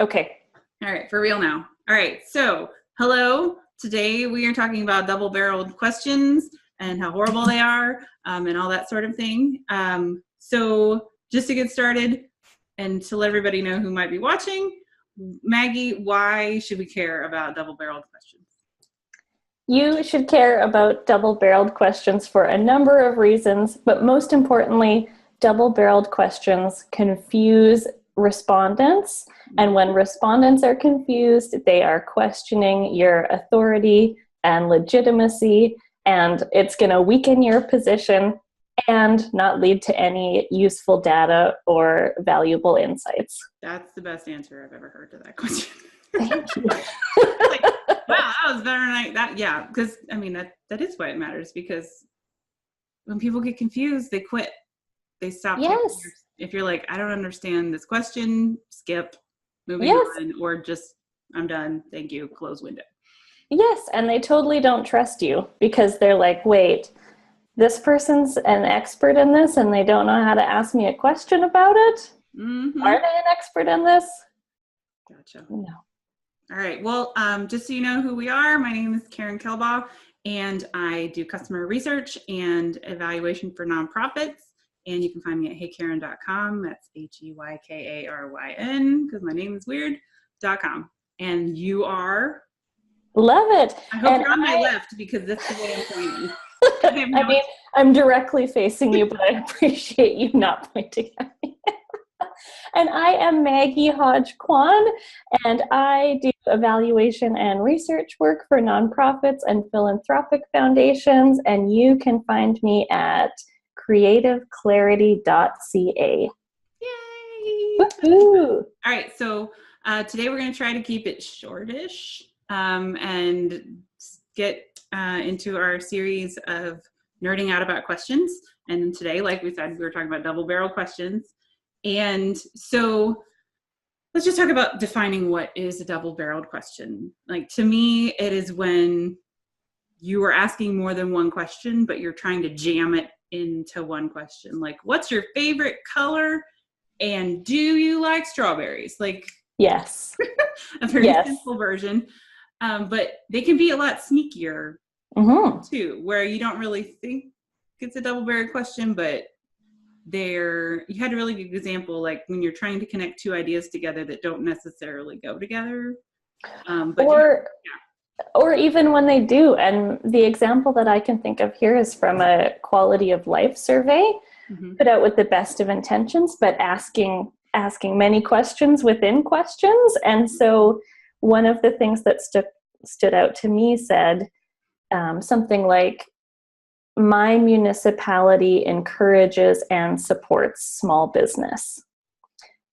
Okay. All right, for real now. All right, so hello. Today we are talking about double-barreled questions and how horrible they are and all that sort of thing. So just to get started and to let everybody know who might be watching, Maggie, why should we care about double-barreled questions? You should care about double-barreled questions for a number of reasons, but most importantly, double-barreled questions confuse respondents. And when respondents are confused, they are questioning your authority and legitimacy, and it's going to weaken your position and not lead to any useful data or valuable insights. That's the best answer I've ever heard to that question. Thank you. Like, wow, that was better than that. Because I mean that is why it matters, because when people get confused, they quit. They stop. Yes. If you're like, I don't understand this question, skip, moving on, or just, I'm done, thank you, close window. Yes, and they totally don't trust you because they're like, wait, this person's an expert in this and they don't know how to ask me a question about it? Mm-hmm. Are they an expert in this? Gotcha. No. All right, well, just so you know who we are, my name is Karyn Kelbaugh, and I do customer research and evaluation for nonprofits. And you can find me at heykaryn.com. That's HEYKARYN, because my name is weird.com. And you are? Love it. I hope you're on my left, because that's the way I'm pointing. I mean, I'm directly facing you, but I appreciate you not pointing at me. And I am Maggie Hodge Kwan, and I do evaluation and research work for nonprofits and philanthropic foundations. And you can find me at creativeclarity.ca. Yay! Woohoo! All right, so today we're going to try to keep it shortish and get into our series of nerding out about questions. And today, like we said, we were talking about double-barrel questions. And so let's just talk about defining what is a double-barreled question. Like, to me, it is when you are asking more than one question, but you're trying to jam it into one question. Like, what's your favorite color? And do you like strawberries? Like, yes. A very simple version. But they can be a lot sneakier too, where you don't really think it's a double-barreled question, but you had a really good example, like when you're trying to connect two ideas together that don't necessarily go together. Or even when they do. And the example that I can think of here is from a quality of life survey put out with the best of intentions, but asking many questions within questions. And so one of the things that stood out to me said something like, my municipality encourages and supports small business.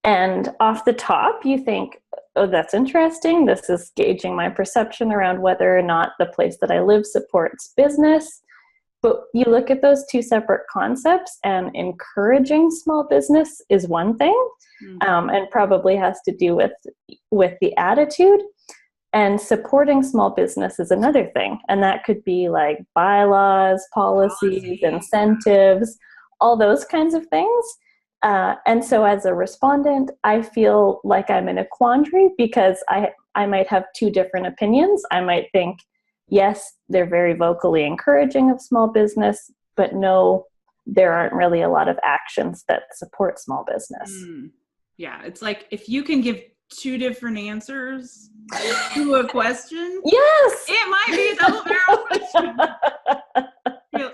And off the top, you think, oh, that's interesting. This is gauging my perception around whether or not the place that I live supports business. But you look at those two separate concepts, and encouraging small business is one thing, and probably has to do with the attitude. And supporting small business is another thing. And that could be like bylaws, policies, incentives, all those kinds of things. And so as a respondent, I feel like I'm in a quandary because I might have two different opinions. I might think, yes, they're very vocally encouraging of small business, but no, there aren't really a lot of actions that support small business. Yeah, it's like if you can give two different answers to a question, yes, it might be a double-barrel question.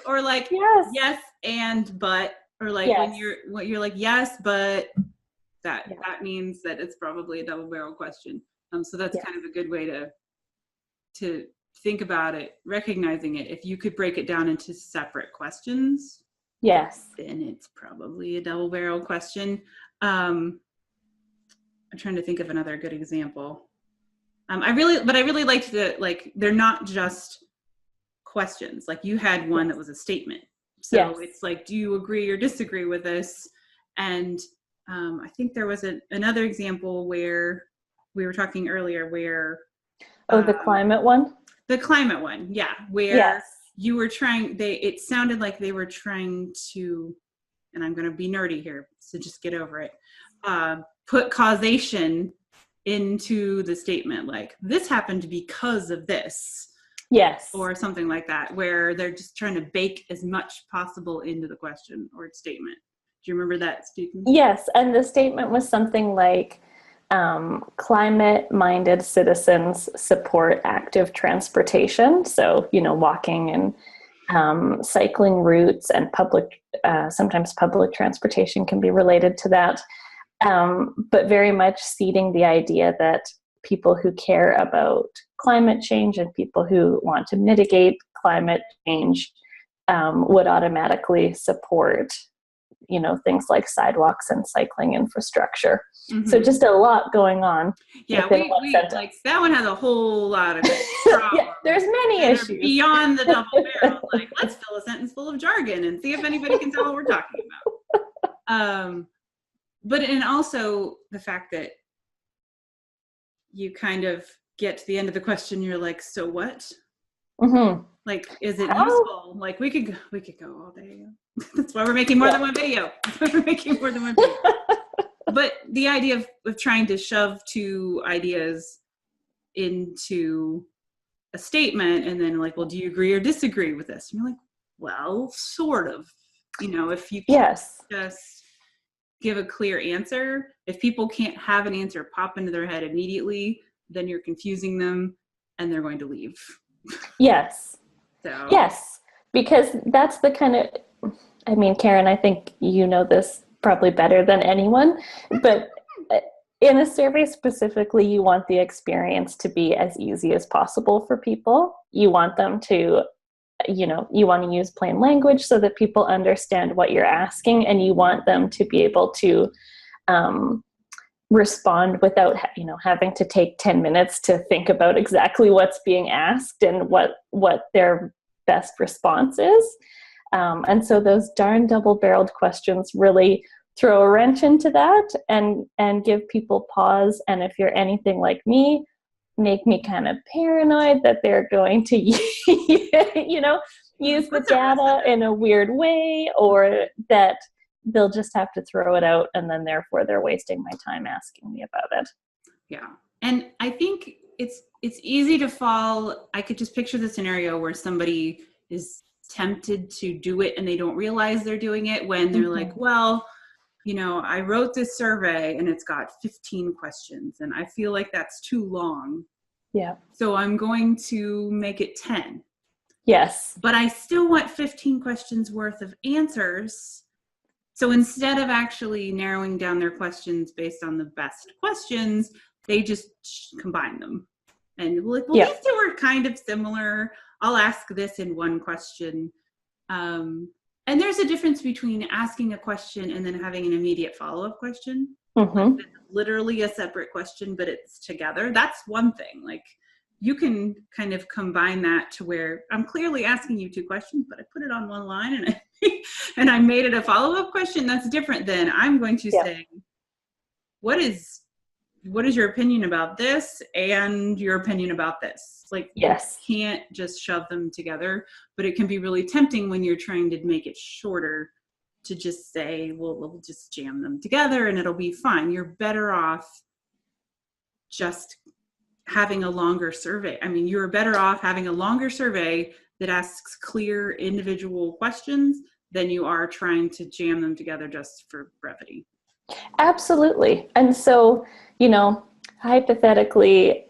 Or like yes and but, or like when you're like yes but that means that it's probably a double-barrel question. So that's kind of a good way to think about it, recognizing it. If you could break it down into separate questions, then it's probably a double-barrel question. I'm trying to think of another good example. I really liked they're not just questions. Like you had one that was a statement. So it's like, do you agree or disagree with this? And I think there was another example where we were talking earlier where. The climate one? The climate one, yeah. Where you were it sounded like they were trying to, and I'm going to be nerdy here, so just get over it, put causation into the statement, like this happened because of this. Yes. Or something like that, where they're just trying to bake as much possible into the question or statement. Do you remember that, Stephen? Yes, and the statement was something like, climate-minded citizens support active transportation. So, walking and cycling routes and sometimes public transportation can be related to that. But very much seeding the idea that people who care about climate change and people who want to mitigate climate change would automatically support, things like sidewalks and cycling infrastructure. Mm-hmm. So just a lot going on. Yeah, we like that one has a whole lot of yeah, there's many issues beyond the double barrel. Like, let's fill a sentence full of jargon and see if anybody can tell what we're talking about. But and also the fact that you kind of get to the end of the question, you're like, so what? Mm-hmm. Like, is it useful? Like, we could go all day. That's why we're making more than one video. But the idea of trying to shove two ideas into a statement and then like, well, do you agree or disagree with this? And you're like, well, sort of. If you can't just give a clear answer, if people can't have an answer pop into their head immediately, then you're confusing them and they're going to leave. Yes. So. Yes, because that's the kind of, Karyn, I think you know this probably better than anyone, but in a survey specifically, you want the experience to be as easy as possible for people. You want them to, you want to use plain language so that people understand what you're asking, and you want them to be able to respond without, having to take 10 minutes to think about exactly what's being asked and what their best response is. And so those darn double-barreled questions really throw a wrench into that and give people pause. And if you're anything like me, make me kind of paranoid that they're going to, use the data in a weird way, or that they'll just have to throw it out and then therefore they're wasting my time asking me about it. Yeah. And I think it's easy to fall. I could just picture the scenario where somebody is tempted to do it and they don't realize they're doing it when they're like, well, I wrote this survey and it's got 15 questions and I feel like that's too long. Yeah. So I'm going to make it 10. Yes. But I still want 15 questions worth of answers. So instead of actually narrowing down their questions based on the best questions, they just combine them. And you're like, well, these two are kind of similar. I'll ask this in one question. And there's a difference between asking a question and then having an immediate follow-up question. Mm-hmm. Like, literally a separate question, but it's together. That's one thing. Like, you can kind of combine that to where I'm clearly asking you two questions, but I put it on one line and I made it a follow-up question. That's different than I'm going to say, what is your opinion about this and your opinion about this? Like, yes. You can't just shove them together, but it can be really tempting when you're trying to make it shorter to just say, well, we'll just jam them together and it'll be fine. You're better off just having a longer survey. You're better off having a longer survey that asks clear individual questions than you are trying to jam them together just for brevity. Absolutely. And so, hypothetically,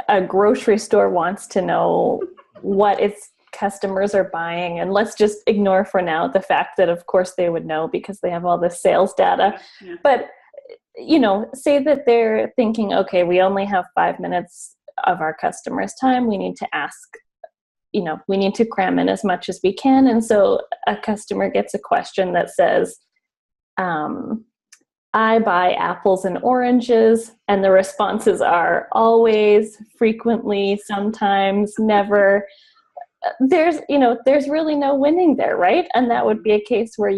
a grocery store wants to know what its customers are buying. And let's just ignore for now the fact that, of course, they would know because they have all the sales data. Yeah. But, say that they're thinking, okay, we only have 5 minutes of our customers' time. We need to ask, we need to cram in as much as we can. And so a customer gets a question that says, I buy apples and oranges, and the responses are always, frequently, sometimes, never. There's really no winning there, right? And that would be a case where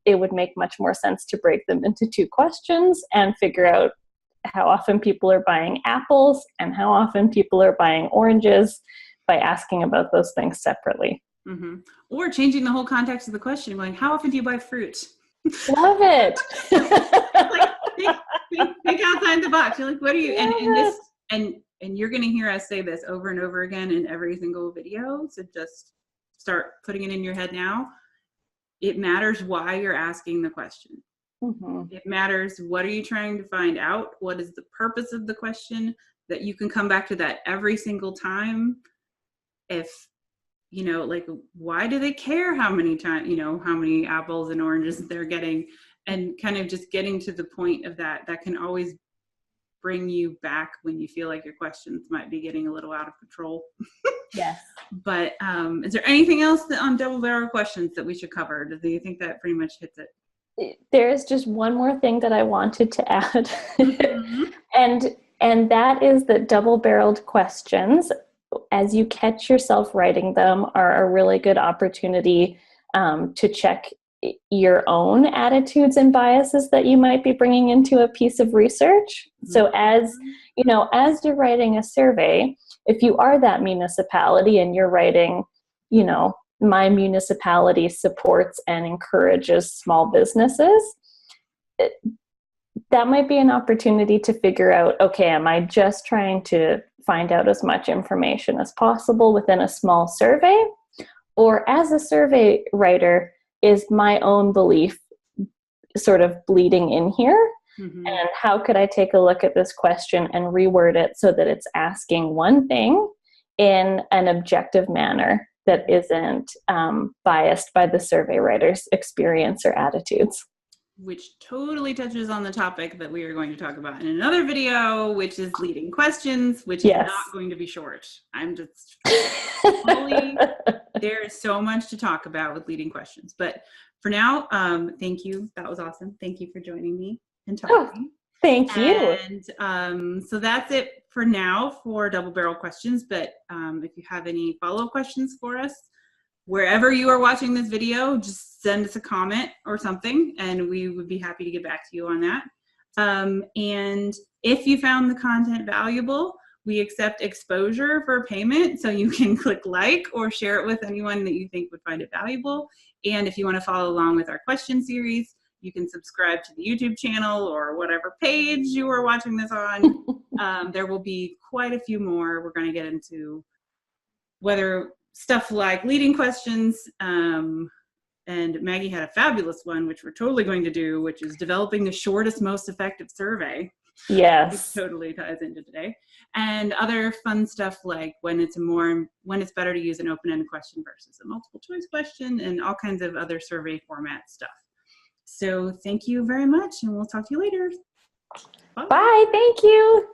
it would make much more sense to break them into two questions and figure out how often people are buying apples and how often people are buying oranges by asking about those things separately. Mm-hmm. Or changing the whole context of the question, going, how often do you buy fruit? Love it. think outside the box. You're like, what are you, and you're going to hear us say this over and over again in every single video. So just start putting it in your head now. It matters why you're asking the question. It matters, what are you trying to find out? What is the purpose of the question? That you can come back to that every single time. If, you know, like, why do they care how many times, you know, how many apples and oranges they're getting? And kind of just getting to the point of that can always bring you back when you feel like your questions might be getting a little out of control. Yes. But is there anything else on double barrel questions that we should cover? Do you think that pretty much hits it? There is just one more thing that I wanted to add. And that is that double-barreled questions, as you catch yourself writing them, are a really good opportunity to check your own attitudes and biases that you might be bringing into a piece of research. So as you know, as you're writing a survey, if you are that municipality and you're writing, you know, my municipality supports and encourages small businesses, that might be an opportunity to figure out, okay, am I just trying to find out as much information as possible within a small survey? Or as a survey writer, is my own belief sort of bleeding in here? And how could I take a look at this question and reword it so that it's asking one thing in an objective manner that isn't biased by the survey writer's experience or attitudes? Which totally touches on the topic that we are going to talk about in another video, which is leading questions, which is not going to be short. I'm just totally, there is so much to talk about with leading questions. But for now, thank you. That was awesome. Thank you for joining me and talking. Thank you. And so that's it for now for double barrel questions. But if you have any follow-up questions for us, wherever you are watching this video, just send us a comment or something, and we would be happy to get back to you on that. And if you found the content valuable, we accept exposure for payment, so you can click like or share it with anyone that you think would find it valuable. And if you want to follow along with our question series, you can subscribe to the YouTube channel or whatever page you are watching this on. There will be quite a few more. We're going to get into whether stuff like leading questions, and Maggie had a fabulous one, which we're totally going to do, which is developing the shortest, most effective survey. Yes. Which totally ties into today. And other fun stuff like when it's better to use an open-ended question versus a multiple choice question, and all kinds of other survey format stuff. So thank you very much, and we'll talk to you later. Bye. Bye. Thank you.